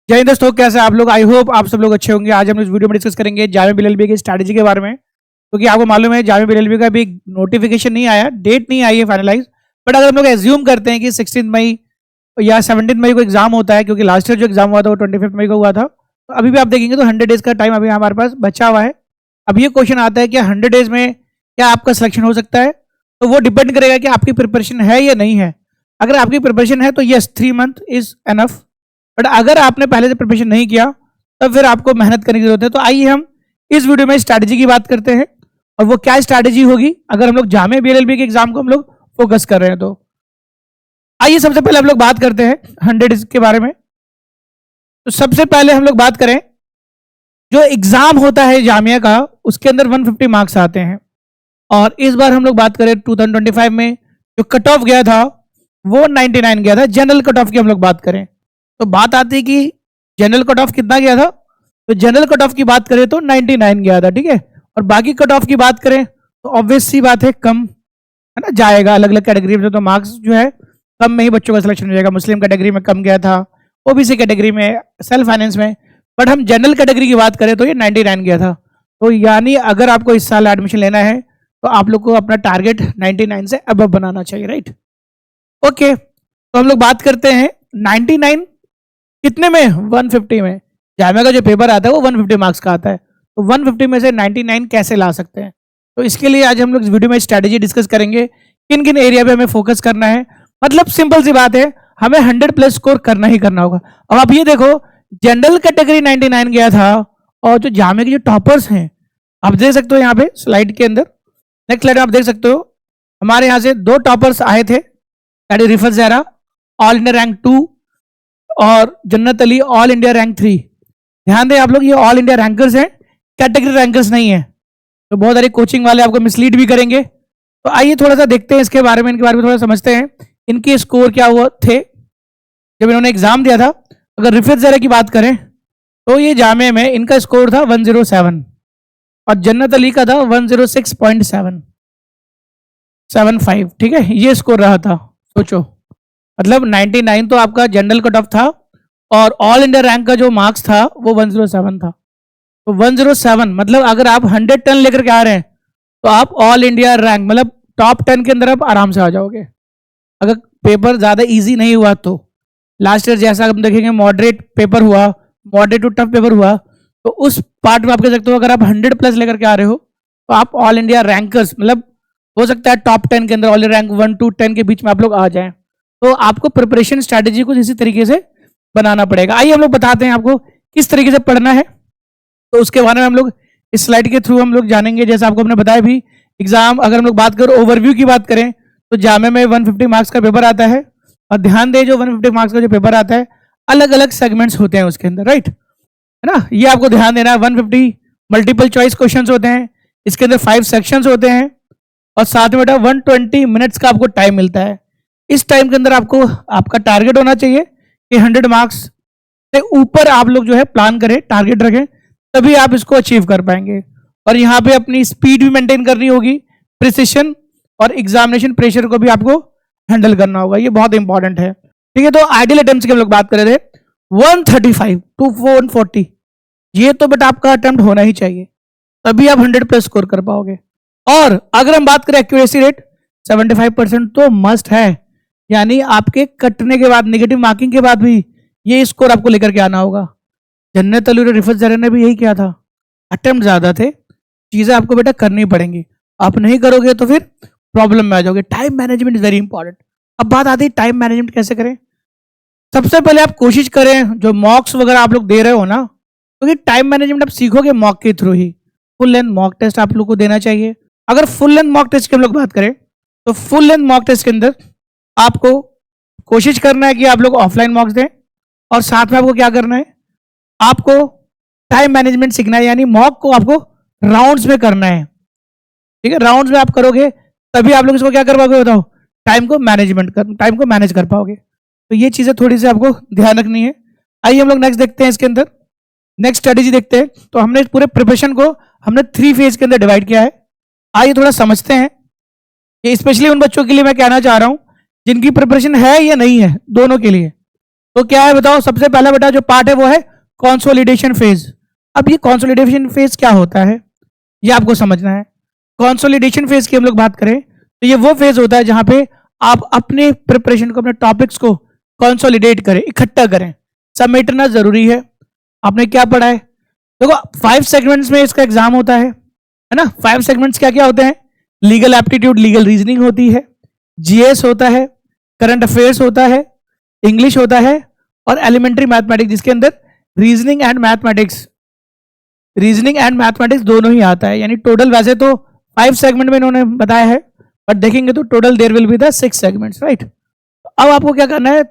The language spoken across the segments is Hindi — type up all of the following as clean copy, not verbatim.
जय हिंद दोस्तों, कैसे आप लोग। आई होप आप सब लोग अच्छे होंगे। आज हम इस वीडियो में डिस्कस करेंगे जामिया मिलिया एलएलबी की स्ट्रैटेजी के बारे में, क्योंकि आपको मालूम है जामिया मिलिया एलएलबी का भी नोटिफिकेशन नहीं आया, डेट नहीं आई है फाइनलाइज। बट अगर हम लोग एज्यूम करते हैं कि 16 मई या 17 मई को एग्जाम होता है, क्योंकि लास्ट ईयर जो एग्जाम हुआ था वो 25 मई को हुआ था, तो अभी भी आप देखेंगे तो 100 डेज का टाइम अभी हमारे पास बचा हुआ है। अब ये क्वेश्चन आता है कि 100 डेज में क्या आपका सिलेक्शन हो सकता है, तो वो डिपेंड करेगा कि आपकी प्रिपरेशन है या नहीं है। अगर आपकी प्रिपरेशन है तो yes 3 month is enough, but अगर आपने पहले से प्रिपरेशन नहीं किया तब फिर आपको मेहनत करने की जरूरत है। तो आइए हम इस वीडियो में स्ट्रैटेजी की बात करते हैं, और वो क्या स्ट्रैटेजी होगी अगर हम लोग जामिया बीएलएलबी के एग्जाम को हम लोग फोकस कर रहे हैं। तो आइए सबसे पहले हम लोग बात करते हैं 100 के बारे में। तो सबसे पहले हम लोग बात करें, जो एग्जाम होता है जामिया का उसके अंदर 150 मार्क्स आते हैं, और इस बार हम लोग बात करें 2025 में जो कट ऑफ गया था वो 99 गया था। जनरल कट ऑफ की हम लोग बात करें तो बात आती है कि जनरल कट ऑफ कितना गया था, तो जनरल कट ऑफ की बात करें तो 99 गया था, ठीक है। और बाकी कट ऑफ की बात करें तो ऑब्वियस सी बात है कम है ना जाएगा, अलग अलग कैटेगरी में तो मार्क्स जो है कम में ही बच्चों का सिलेक्शन हो जाएगा। मुस्लिम कैटेगरी में कम गया था, ओबीसी कैटेगरी में, सेल्फ फाइनेंस में, बट हम जनरल कैटेगरी की बात करें तो ये 99 गया था। तो यानी अगर आपको इस साल एडमिशन लेना है तो आप लोग को अपना टारगेट 99 से अबव बनाना चाहिए, राइट। ओके, तो हम लोग बात करते हैं 99 कितने में, 150 में। जामिया का जो पेपर आता है वो 150 मार्क्स का आता है, तो 150 में से 99 कैसे ला सकते हैं। तो इसके लिए आज हम लोग इस वीडियो में स्ट्रैटेजी डिस्कस करेंगे, किन किन एरिया पे हमें फोकस करना है। मतलब सिंपल सी बात है, हमें 100 प्लस स्कोर करना ही करना होगा। अब आप ये देखो, जनरल कैटेगरी 99 गया था, और जो जामिया के जो टॉपर्स हैं आप देख सकते हो यहाँ पे स्लाइड के अंदर, नेक्स्ट स्लाइड में आप देख सकते हो हमारे यहाँ से 2 टॉपर्स आए थे, Rifat Zahra all India rank 2 और जन्नत अली ऑल इंडिया रैंक 3। ध्यान दें आप लोग, ये ऑल इंडिया रैंकर्स हैं, कैटेगरी रैंकर्स नहीं है। तो बहुत सारे कोचिंग वाले आपको मिसलीड भी करेंगे। तो आइए थोड़ा सा देखते हैं इसके बारे में, इनके बारे में थोड़ा समझते हैं, इनके स्कोर क्या हुआ थे जब इन्होंने एग्जाम दिया था। अगर रिफत ज़हरा की बात करें तो ये जामिया में इनका स्कोर था 107, और जन्नत अली का था 106.775, ठीक है, ये स्कोर रहा था। सोचो, मतलब 99 तो आपका जनरल कट ऑफ था, और ऑल इंडिया रैंक का जो मार्क्स था वो 107 था। तो 107 मतलब अगर आप 110 लेकर के आ रहे हैं तो आप ऑल इंडिया रैंक मतलब टॉप 10 के अंदर आप आराम से आ जाओगे, अगर पेपर ज्यादा इजी नहीं हुआ तो। लास्ट ईयर जैसा हम देखेंगे मॉडरेट पेपर हुआ, मॉडरेट टू टफ पेपर हुआ, तो उस पार्ट में आप कह सकते हो अगर आप 100 प्लस लेकर के आ रहे हो तो आप ऑल इंडिया रैंकर्स, मतलब हो सकता है टॉप 10 के अंदर, ऑल इंडिया रैंक 1 to 10 के बीच में आप लोग आ जाएं। तो आपको प्रिपरेशन स्ट्रैटेजी को इसी तरीके से बनाना पड़ेगा। आइए हम लोग बताते हैं आपको किस तरीके से पढ़ना है, तो उसके बारे में हम लोग इस स्लाइड के थ्रू हम लोग जानेंगे। जैसे आपको हमने बताया भी, एग्जाम अगर हम लोग बात करें ओवरव्यू की बात करें तो जामिया में 150 मार्क्स का पेपर आता है, और ध्यान दें जो 150 मार्क्स का जो पेपर आता है अलग अलग सेगमेंट्स होते हैं उसके अंदर, राइट, है ना, ये आपको ध्यान देना है। 150 मल्टीपल चॉइस क्वेश्चन होते हैं, इसके अंदर 5 सेक्शंस होते हैं, और साथ में बेटा 120 मिनट्स का आपको टाइम मिलता है। इस टाइम के अंदर आपको आपका टारगेट होना चाहिए कि 100 मार्क्स से ऊपर आप लोग जो है प्लान करें, टारगेट रखें, तभी आप इसको अचीव कर पाएंगे। और यहाँ पे अपनी स्पीड भी मेंटेन करनी होगी, प्रिसिशन और एग्जामिनेशन प्रेशर को भी आपको हैंडल करना होगा, ये बहुत इंपॉर्टेंट है, ठीक है। तो आइडियल अटेम्प्ट्स की हम लोग बात कर रहे थे, 135 to 140, ये तो बेटा आपका अटेम्प्ट होना ही चाहिए, तभी आप 100 प्लस स्कोर कर पाओगे। और अगर हम बात करें एक्यूरेसी रेट 75% तो मस्ट है, यानी आपके कटने के बाद, नेगेटिव मार्किंग के बाद भी ये स्कोर आपको लेकर के आना होगा। जन्नत अली और रिफत ज़हरा ने भी यही किया था, अटेम्प्ट ज्यादा थे, चीजें आपको बेटा करनी पड़ेंगी, आप नहीं करोगे तो फिर प्रॉब्लम में आ जाओगे। Time management is very important. अब बात आती है टाइम मैनेजमेंट कैसे करें। सबसे पहले आप कोशिश करें, जो मॉक्स वगैरह आप लोग दे रहे हो ना, क्योंकि टाइम मैनेजमेंट आप सीखोगे मॉक के थ्रू ही। फुल लेंथ मॉक टेस्ट आप लोग को देना चाहिए। अगर फुल लेंथ मॉक टेस्ट की हम लोग बात करें तो फुल लेंथ मॉक टेस्ट के अंदर आपको कोशिश करना है कि आप लोग ऑफलाइन मॉक्स दें, और साथ में आपको क्या करना है, आपको टाइम मैनेजमेंट सीखना है, यानी मॉक को आपको राउंड्स में करना है, ठीक है। राउंड्स में आप करोगे तभी आप लोग इसको क्या कर पाओगे, बताओ, टाइम को मैनेज कर पाओगे। तो ये चीजें थोड़ी सी आपको ध्यान रखनी है। आइए हम लोग नेक्स्ट देखते हैं, इसके अंदर नेक्स्ट स्ट्रेटेजी देखते हैं। तो हमने पूरे प्रिपरेशन को हमने 3 फेज के अंदर डिवाइड किया है। आइए थोड़ा समझते हैं, ये स्पेशली उन बच्चों के लिए मैं कहना चाह रहा हूं जिनकी प्रिपरेशन है या नहीं है, दोनों के लिए। तो क्या है बताओ, सबसे पहला बेटा जो पार्ट है वो है कंसोलिडेशन फेज। अब ये कंसोलिडेशन फेज क्या होता है ये आपको समझना है। कंसोलिडेशन फेज की हम लोग बात करें तो ये वो फेज होता है जहां पे आप अपने प्रिपरेशन को, अपने टॉपिक्स को कंसोलिडेट करें, इकट्ठा करें। समेटना जरूरी है। आपने क्या पढ़ा है देखो, 5 सेगमेंट्स में इसका एग्जाम होता है ना। 5 सेगमेंट्स क्या क्या होते हैं? लीगल एप्टीट्यूड, लीगल रीजनिंग होती है, जीएस होता है, करंट अफेयर्स होता है, इंग्लिश होता है और एलिमेंट्री मैथमेटिक्स, जिसके अंदर रीजनिंग एंड मैथमेटिक्स दोनों ही आता है। यानी टोटल वैसे तो 5 सेगमेंट में इन्होंने बताया है, बट देखेंगे तो total there will be the 6 segments, right. अब आपको क्या करना है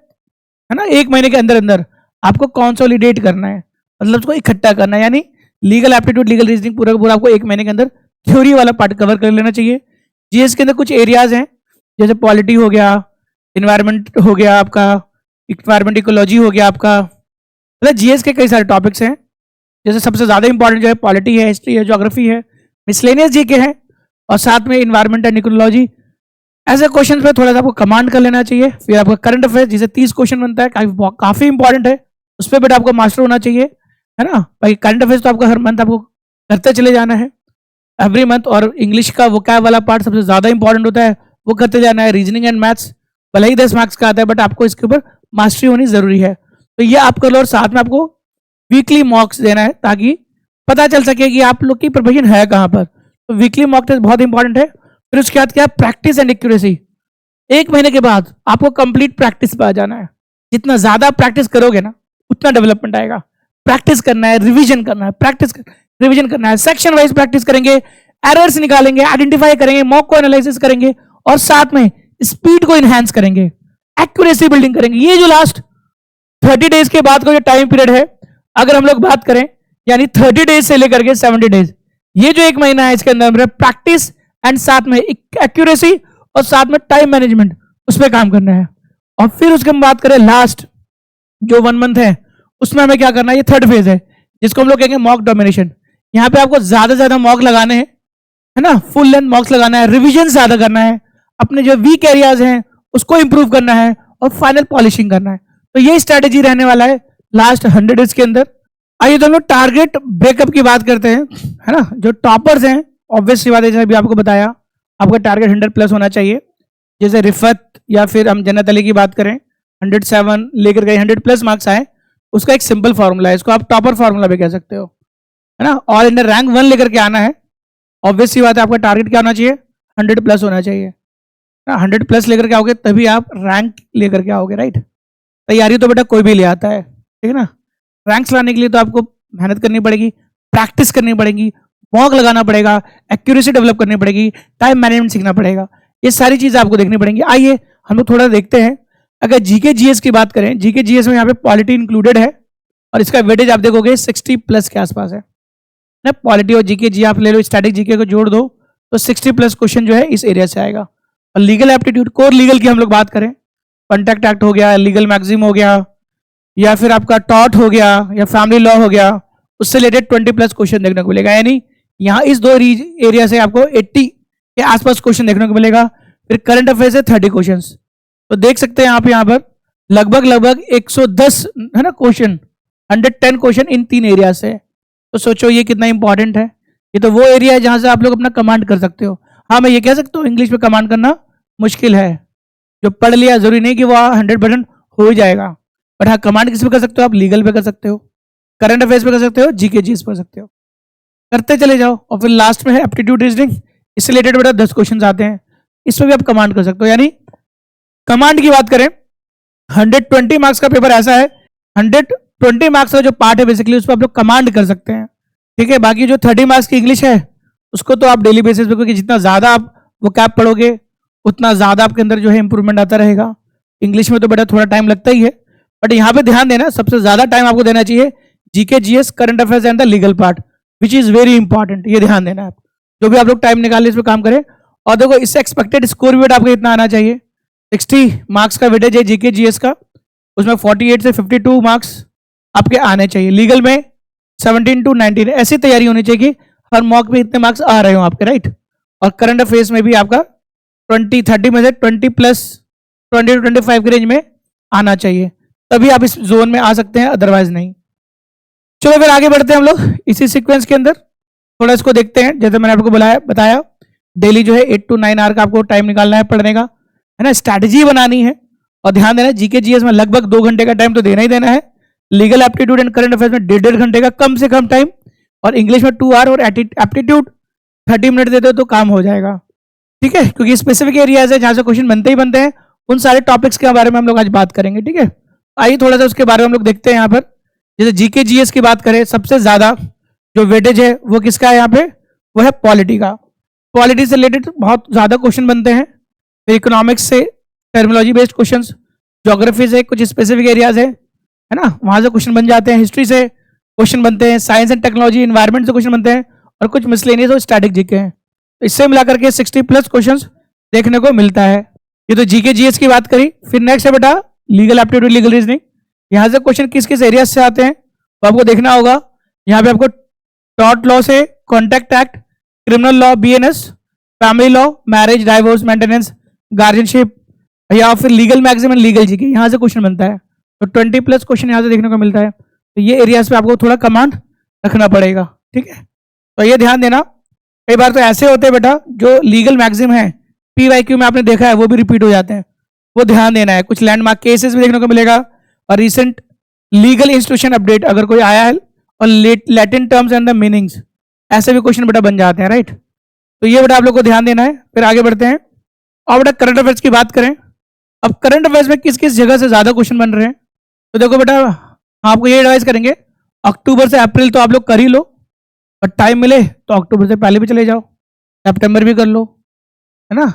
ना, 1 महीने के अंदर अंदर आपको कंसोलिडेट करना है, मतलब उसको इकट्ठा करना है। यानी लीगल एप्टीट्यूड, लीगल रीजनिंग पूरा का पूरा आपको 1 महीने के अंदर थ्योरी वाला पार्ट कवर कर लेना चाहिए। जीएस के अंदर कुछ एरियाज हैं जैसे पॉलिटी हो गया, इन्वायरमेंट हो गया आपका, इन्वायरमेंट इकोलॉजी हो गया आपका, मतलब जीएस के कई सारे टॉपिक्स हैं। जैसे सबसे ज्यादा इंपॉर्टेंट जो है पॉलिटी है, हिस्ट्री है, ज्योग्राफी है, मिसलेनियस जीके है और साथ में इन्वायरमेंट एंड इकोलॉजी। ऐसे क्वेश्चन पे थोड़ा सा आपको कमांड कर लेना चाहिए। फिर आपका करंट अफेयर्स जिसे 30 क्वेश्चन बनता है, काफी इंपॉर्टेंट है, उस पर बेटा आपको मास्टर होना चाहिए, है ना भाई। करंट अफेयर्स तो आपका हर मंथ आपको करते चले जाना है, एवरी मंथ। और इंग्लिश का वोकैब वाला पार्ट सबसे ज्यादा इंपॉर्टेंट होता है, वो करते जाना है। रीजनिंग एंड मैथ्स भले ही 10 मार्क्स का आता है, बट आपको इसके ऊपर मास्टरी होनी जरूरी है। तो ये आप कर लो और साथ में आपको वीकली मॉक्स देना है ताकि पता चल सके कि आप लोग की प्रिपरेशन है कहाँ पर। तो वीकली मॉक टेस्ट बहुत इंपॉर्टेंट है। फिर उसके बाद क्या, प्रैक्टिस एंड एक्यूरेसी। 1 महीने के बाद आपको कंप्लीट प्रैक्टिस पे आ जाना है। जितना ज्यादा प्रैक्टिस करोगे ना उतना डेवलपमेंट आएगा। प्रैक्टिस करना है, रिवीजन करना है, रिवीजन करना है, सेक्शन वाइज प्रैक्टिस करेंगे, एरर्स निकालेंगे, आइडेंटिफाई करेंगे, मॉक को एनालिसिस करेंगे और साथ में स्पीड को इनहेंस करेंगे, एक्यूरेसी बिल्डिंग करेंगे। ये जो लास्ट 30 डेज के बाद का जो टाइम पीरियड है, अगर हम लोग बात करें, यानी 30 डेज से लेकर के 70 डेज, ये जो 1 महीना है इसके अंदर प्रैक्टिस एंड साथ में एक्यूरेसी और साथ में टाइम मैनेजमेंट, उस पर काम करना है। और फिर उसके हम बात करें लास्ट जो 1 मंथ है, उसमें हमें क्या करना है, ये 3rd फेज है जिसको हम लोग कहेंगे मॉक डोमिनेशन। यहाँ पे आपको ज्यादा से ज्यादा मॉक लगाने हैं, है ना, फुल लेंथ मॉक्स लगाना है, रिविजन ज्यादा करना है, अपने जो वीक एरियाज हैं उसको इंप्रूव करना है और फाइनल पॉलिशिंग करना है। तो ये स्ट्रेटेजी रहने वाला है लास्ट 100 डेज के अंदर। आइए तो हम लोग टारगेट ब्रेकअप की बात करते हैं, है ना। जो टॉपर्स हैं ऑब्वियस सी बात है, जैसे अभी आपको बताया, आपका टारगेट 100+ होना चाहिए। जैसे रिफत या फिर हम जन्नत अली की बात करें, 107 लेकर गए, 100+ मार्क्स आए, उसका एक सिंपल फॉर्मूला है, इसको आप टॉपर फॉर्मूला भी कह सकते हो, है ना। ऑल इंडिया रैंक 1 लेकर के आना है। ऑब्वियस सी बात है, आपका टारगेट क्या होना चाहिए, 100+ होना चाहिए। 100+ लेकर के आओगे तभी आप रैंक लेकर के आओगे, राइट। तैयारी तो बेटा कोई भी ले आता है, ठीक है ना। रैंक्स लाने के लिए तो आपको मेहनत करनी पड़ेगी, प्रैक्टिस करनी पड़ेगी, मॉक लगाना पड़ेगा, एक्यूरेसी डेवलप करनी पड़ेगी, टाइम मैनेजमेंट सीखना पड़ेगा, ये सारी चीजें आपको देखनी पड़ेंगी। आइए हम लोग थोड़ा देखते हैं। अगर जीके जीएस की बात करें, जीके जीएस में यहाँ पे पॉलिटी इंक्लूडेड है और इसका वेटेज आप देखोगे 60+ के आसपास है ना। पॉलिटी और जीके जी आप ले लो, स्टैटिक जीके को जोड़ दो तो 60+ क्वेश्चन जो है इस एरिया से आएगा। और लीगल एप्टीट्यूड, कोर लीगल की हम लोग बात करें, कॉन्ट्रैक्ट एक्ट हो गया, लीगल मैक्सिम हो गया, या फिर आपका टॉट हो गया, या फैमिली लॉ हो गया, उससे रिलेटेड 20+ क्वेश्चन देखने को मिलेगा। यानी यहाँ इस 2 एरिया से आपको 80 के आसपास क्वेश्चन देखने को मिलेगा। फिर करंट अफेयर से 30 क्वेश्चन, तो देख सकते हैं आप यहाँ पर लगभग 110 है ना क्वेश्चन, 110 क्वेश्चन इन 3 एरिया से। तो सोचो ये कितना इंपॉर्टेंट है। ये तो वो एरिया है जहां से आप लोग अपना कमांड कर सकते हो। हाँ मैं ये कह सकता हूँ इंग्लिश में कमांड करना मुश्किल है, जो पढ़ लिया जरूरी नहीं कि वो 100% हो ही जाएगा, बट हाँ कमांड किस पे कर सकते हो, आप लीगल पे कर सकते हो, करंट अफेयर्स पे कर सकते हो, जीके जीएस पे कर सकते हो, करते चले जाओ। और फिर लास्ट में है एप्टीट्यूड रीजनिंग, इससे रिलेटेड बेटा 10 क्वेश्चन आते हैं, इस पर भी आप कमांड कर सकते हो। यानी कमांड की बात करें, 120 मार्क्स का पेपर ऐसा है, 120 मार्क्स का जो पार्ट है बेसिकली उस पर आप लोग कमांड कर सकते हैं, ठीक है। बाकी जो 30 मार्क्स की इंग्लिश है उसको तो आप डेली बेसिस पे, क्योंकि जितना ज्यादा आप वो कैप पढ़ोगे उतना ज्यादा आपके अंदर जो है इंप्रूवमेंट आता रहेगा। इंग्लिश में तो बेटा थोड़ा टाइम लगता ही है, बट यहाँ पे ध्यान देना, सबसे ज्यादा टाइम आपको देना चाहिए GK GS, current affairs and the legal part, which is very important. ये ध्यान देना आप, जो भी आप लोग टाइम निकाले इस पर काम करें। और देखो इससे एक्सपेक्टेड स्कोर भी आपको इतना आना चाहिए, 60 मार्क्स का वेटेज है जीके जीएस का, उसमें 48 से 52 मार्क्स आपके आने चाहिए। लीगल में 17 to 19, ऐसी तैयारी होनी चाहिए कि हर मॉक में इतने मार्क्स आ रहे हो आपके, राइट। और करंट अफेयर्स में भी आपका 30 में से 20+ 20 to 25 के रेंज में आना चाहिए। तभी आप इस जोन में आ सकते हैं, अदरवाइज नहीं। चलो फिर आगे बढ़ते हैं हम लोग इसी सीक्वेंस के अंदर। थोड़ा इसको देखते हैं। जैसे मैंने आपको बताया डेली जो है 8 to 9 आवर का आपको टाइम निकालना है पढ़ने का, है ना, स्ट्रैटेजी बनानी है। और ध्यान देना जीके जीएस में लगभग 2 घंटे का टाइम तो देना ही देना है। Legal aptitude and current affairs में 1.5 घंटे का कम से कम टाइम, और इंग्लिश में 2 आवर, और एप्टीट्यूड 30 मिनट देते हो तो काम हो जाएगा। ठीक है, क्योंकि स्पेसिफिक एरियाज है जहां से क्वेश्चन बनते ही बनते हैं। उन सारे टॉपिक्स के बारे में हम लोग आज बात करेंगे। ठीक है, आइए थोड़ा सा उसके बारे में हम लोग देखते हैं। यहाँ पर जैसे जीके जीएस की बात करें, सबसे ज्यादा जो वेटेज है वो किसका है यहाँ पे, वो है पॉलिटी का। पॉलिटी से रिलेटेड बहुत ज्यादा क्वेश्चन बनते हैं। फिर इकोनॉमिक्स से टर्मिनोलॉजी बेस्ड क्वेश्चंस, ज्योग्राफी से कुछ स्पेसिफिक एरियाज है ना, वहां से क्वेश्चन बन जाते हैं। हिस्ट्री से क्वेश्चन बनते हैं, साइंस एंड टेक्नोलॉजी इन्वायरमेंट से क्वेश्चन बनते हैं, और कुछ मिसलेनियस और स्टैटिक जीके हैं। तो इससे मिलाकर के 60+ क्वेश्चंस देखने को मिलता है। ये तो जीके जीएस की बात करी। फिर नेक्स्ट है बेटा लीगल एप्टीट्यूड, लीगल रीजनिंग। यहाँ से क्वेश्चन किस किस एरिया से आते हैं तो आपको देखना होगा। यहाँ पे आपको टॉर्ट लॉ से contract act, criminal law, BNS, family law, marriage, divorce, maintenance, guardianship, या फिर लीगल मैगजीम एंड लीगल जीके, यहाँ से क्वेश्चन बनता है। तो 20+ क्वेश्चन यहाँ से देखने को मिलता है। तो ये एरियाज पे आपको थोड़ा कमांड रखना पड़ेगा। ठीक है, तो ये ध्यान देना। कई बार तो ऐसे होते हैं बेटा जो लीगल मैगजीम है, पीवाईक्यू में आपने देखा है वो भी रिपीट हो जाते हैं, वो ध्यान देना है। कुछ लैंडमार्क केसेस भी देखने को मिलेगा, और रिसेंट लीगल इंस्टीट्यूशन अपडेट अगर कोई आया है, और Latin terms and the meanings, ऐसे भी क्वेश्चन बेटा बन जाते हैं। राइट, तो ये बेटा आप लोग को ध्यान देना है। फिर आगे बढ़ते हैं और बेटा करंट अफेयर्स की बात करें। अब करंट अफेयर्स में किस किस जगह से ज्यादा क्वेश्चन बन रहे हैं, तो देखो बेटा आपको ये एडवाइस करेंगे, अक्टूबर से अप्रैल तो आप लोग कर ही लो, और टाइम मिले तो अक्टूबर से पहले भी चले जाओ, सितंबर भी कर लो, है ना,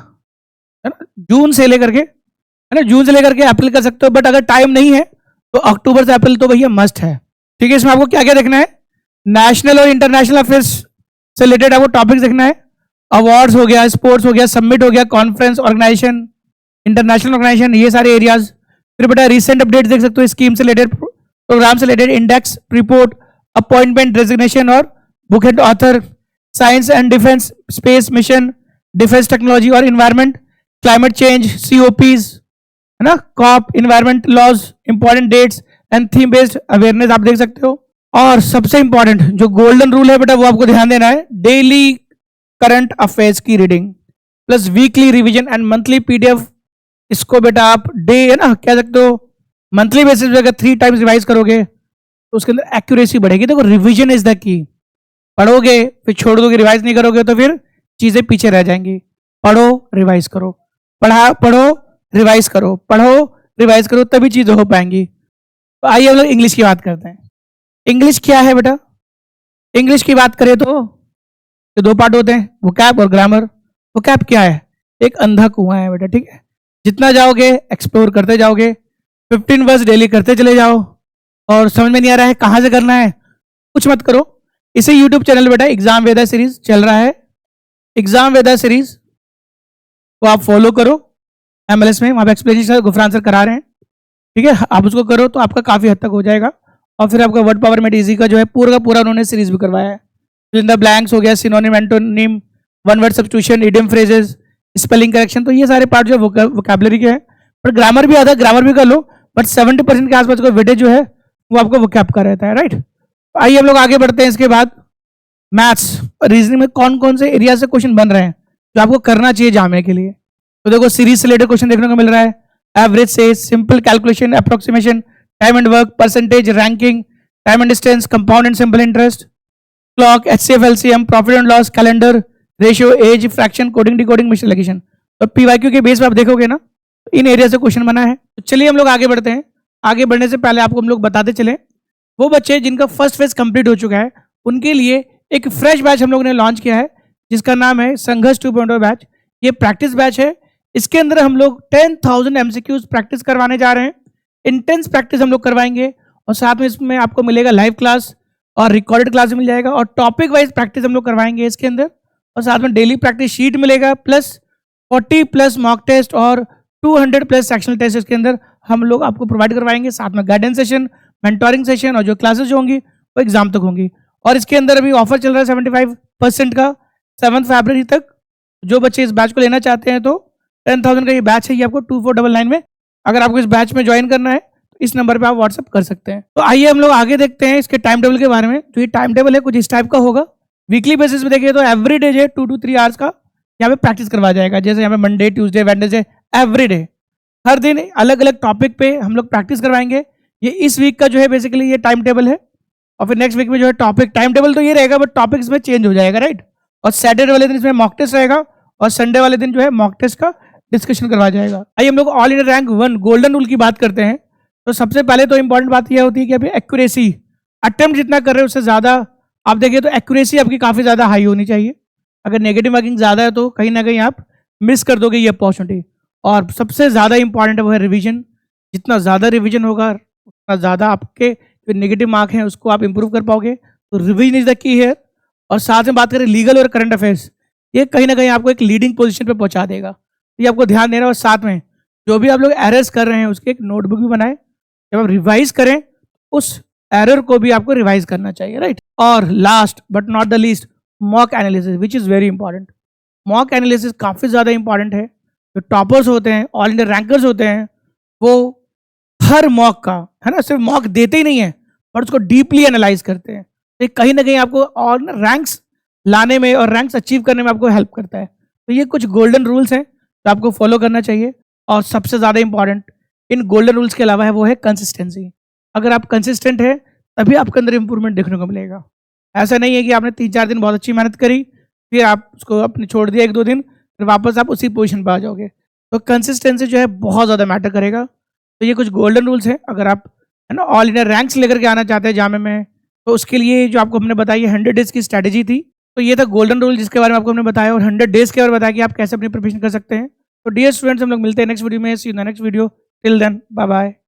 जून से लेकर के, है ना, जून से लेकर के अप्रैल कर सकते हो। बट अगर टाइम नहीं है तो अक्टूबर से अप्रैल तो भैया मस्ट है। ठीक है, इसमें आपको क्या क्या देखना है, नेशनल और इंटरनेशनल अफेयर्स से रिलेटेड आपको टॉपिक्स देखना है। अवार्ड्स हो गया, स्पोर्ट्स हो गया, समिट हो गया, कॉन्फ्रेंस, ऑर्गेनाइजेशन, इंटरनेशनल ऑर्गेनाइजेशन, ये सारे एरियाज। फिर बेटा रिसेंट अपडेट देख सकते हो, स्कीम से रिलेटेड, प्रोग्राम से related, index, report, appointment, resignation और book and author, science and defence, space mission, defence technology और इन्वायरमेंट, क्लाइमेट चेंज, सीओपीज, है ना, COP, environment laws, important dates and theme based awareness आप देख सकते हो। और सबसे इंपॉर्टेंट जो गोल्डन रूल है बेटा वो आपको ध्यान देना है, डेली करंट अफेयर्स की reading plus weekly revision and monthly PDF. इसको बेटा आप डे, है ना, कह सकते हो मंथली बेसिस पे अगर 3 टाइम्स रिवाइज करोगे तो उसके अंदर एक्यूरेसी बढ़ेगी। देखो रिवीजन इज द की, पढ़ोगे फिर छोड़ दोगे, रिवाइज नहीं करोगे तो फिर चीजें पीछे रह जाएंगी। पढ़ो रिवाइज करो, पढ़ो रिवाइज करो, पढ़ो रिवाइज करो, तभी चीजें हो पाएंगी। तो आइए हम लोग इंग्लिश की बात करते हैं। इंग्लिश क्या है बेटा, इंग्लिश की बात करें तो 2 पार्ट होते हैं, वोकैब और ग्रामर। वोकैब क्या है, एक अंधा कुआं है बेटा। ठीक है, जितना जाओगे एक्सप्लोर करते जाओगे, 15 वर्ड्स डेली करते चले जाओ, और समझ में नहीं आ रहा है कहाँ से करना है, कुछ मत करो, इसे यूट्यूब चैनल बेटा एग्जाम वेदा सीरीज चल रहा है, एग्जाम वेदा सीरीज को आप फॉलो करो। MLS में वहाँ पे एक्सप्लेनेशन गुफरान सर करा रहे हैं। ठीक है, आप उसको करो तो आपका काफ़ी हद तक हो जाएगा। और फिर आपका वर्ड पावर मेट इजी का जो है पूरा का पूरा उन्होंने सीरीज भी करवाया है। फिल इन द ब्लैंक्स हो गया, synonym, antonym, one word substitution, idiom phrases, spelling correction, तो ये सारे पार्ट जो है वोकैबुलरी के हैं। पर ग्रामर भी आता है, ग्रामर भी कर लो, बट 70% के आसपास का वेटेज जो है वो आपको वोकैब का रहता है। राइट, आइए हम लोग आगे बढ़ते हैं। इसके बाद मैथ्स, रीजनिंग में कौन कौन से एरिया से क्वेश्चन बन रहे हैं जो आपको करना चाहिए जामे के लिए। तो देखो सीरीज से रिलेटेड क्वेश्चन देखने को मिल रहा है, एवरेज से, simple calculation, approximation, time and work, percentage, ranking, time and distance, compound and simple interest, clock, HCF, LCM, profit and loss, calendar, ratio, age, fraction, coding, decoding, mission location. तो PYQ के बेस पे आप देखोगे ना, इन एरिया से क्वेश्चन बना है। तो चलिए हम लोग आगे बढ़ते हैं। आगे बढ़ने से पहले आपको हम लोग बताते चले, वो बच्चे जिनका फर्स्ट फेज कंप्लीट हो चुका है उनके लिए एक फ्रेश बैच हम लोग ने लॉन्च किया है, जिसका नाम है संघर्ष 2.0 बैच। ये प्रैक्टिस बैच है, इसके अंदर हम लोग 10,000 MCQs प्रैक्टिस करवाने जा रहे हैं। इंटेंस प्रैक्टिस हम लोग करवाएंगे, और साथ में इसमें आपको मिलेगा लाइव क्लास और रिकॉर्डेड क्लास मिल जाएगा, और टॉपिक वाइज प्रैक्टिस हम लोग करवाएंगे इसके अंदर, और साथ में डेली प्रैक्टिस शीट मिलेगा, प्लस 40+ मॉक टेस्ट और 200+ सेक्शनल टेस्ट इसके अंदर हम लोग आपको प्रोवाइड करवाएंगे। साथ में गाइडेंस सेशन, मेंटोरिंग सेशन, और जो क्लासेस जो होंगी वो एग्जाम तक होंगी। और इसके अंदर अभी ऑफर चल रहा है 75% का 7 फरवरी तक। जो बच्चे इस बैच को लेना चाहते हैं तो 10,000 का ये बैच है, ये आपको 2499 में। अगर आपको इस बैच में ज्वाइन करना है तो इस नंबर पे आप व्हाट्सअप कर सकते हैं। तो आइए हम लोग आगे देखते हैं इसके टाइम टेबल के बारे में। जो ये टाइम टेबल है कुछ इस टाइप का होगा। वीकली बेसिस पे देखिए तो एवरी डे जो 2 to 3 आवर्स का यहाँ पे प्रैक्टिस करवाया जाएगा। जैसे यहाँ पे Monday, Tuesday, Wednesday, every day हर दिन अलग अलग टॉपिक पे हम लोग प्रैक्टिस करवाएंगे। ये इस वीक का जो है बेसिकली ये टाइम टेबल है। और फिर नेक्स्ट वीक में जो है टॉपिक, टाइम टेबल तो ये रहेगा बट टॉपिक इसमें चेंज हो जाएगा, राइट। और सैटरडे वाले दिन इसमें मॉक टेस्ट रहेगा और संडे वाले दिन जो है मॉक टेस्ट का डिस्कशन करवाया जाएगा। आइए हम लोग all India rank 1 golden rule की बात करते हैं। तो सबसे पहले तो इंपॉर्टेंट बात यह होती है कि अभी एक्यूरेसी, अटेम्प्ट जितना कर रहे हो उससे ज़्यादा आप देखिए तो एक्यूरेसी आपकी काफ़ी ज़्यादा हाई होनी चाहिए। अगर नेगेटिव मार्किंग ज़्यादा है तो कहीं ना कहीं आप मिस कर दोगे ये अपॉर्चुनिटी। और सबसे ज़्यादा इंपॉर्टेंट है वो है रिविजन। जितना ज़्यादा रिविजन होगा उतना ज़्यादा आपके जो नेगेटिव मार्क हैं उसको आप इंप्रूव कर पाओगे। तो रिविजन इज द की है। और साथ में बात करें लीगल और करंट अफेयर्स, ये कहीं ना कहीं आपको एक लीडिंग पोजीशन पे पहुंचा देगा। ये आपको ध्यान देना। और साथ में जो भी आप लोग एरर्स कर रहे हैं उसकी एक नोटबुक भी बनाएं। जब आप रिवाइज करें उस एरर को भी आपको रिवाइज करना चाहिए, राइट। और last but not the least, mock analysis which is very important. Mock analysis काफ़ी ज़्यादा इंपॉर्टेंट है। जो टॉपर्स होते हैं, ऑल इंडिया रैंकर्स होते हैं, वो हर मॉक का है ना, सिर्फ मॉक देते ही नहीं है पर उसको डीपली एनालाइज करते हैं। तो कहीं ना कहीं आपको और रैंक्स लाने में और रैंक्स अचीव करने में आपको हेल्प करता है। तो ये कुछ गोल्डन रूल्स हैं जो आपको फॉलो करना चाहिए। और सबसे ज़्यादा इंपॉर्टेंट इन गोल्डन रूल्स के अलावा है वो है कंसिस्टेंसी। अगर आप कंसिस्टेंट है तभी आपके अंदर इंप्रूवमेंट देखने को मिलेगा। ऐसा नहीं है कि आपने 3-4 दिन बहुत अच्छी मेहनत करी फिर आप उसको अपने छोड़ दिया 1-2 दिन फिर वापस आप उसी पोजीशन पर आ जाओगे। तो कंसिस्टेंसी जो है बहुत ज़्यादा मैटर करेगा। तो ये कुछ गोल्डन रूल्स हैं। अगर आप है ना ऑल इंडिया रैंक्स लेकर के आना चाहते हैं जामे में, तो उसके लिए जो आपको हमने बताई 100 डेज की स्ट्रैटेजी थी। तो ये था गोल्डन रूल जिसके बारे में आपको हमने बताया और 100 डेज के बारे में बताया कि आप कैसे अपनी प्रिपरेशन कर सकते हैं। तो डियर स्टूडेंट्स हम लोग मिलते हैं नेक्स्ट वीडियो में। See you in the next video. Till then bye bye.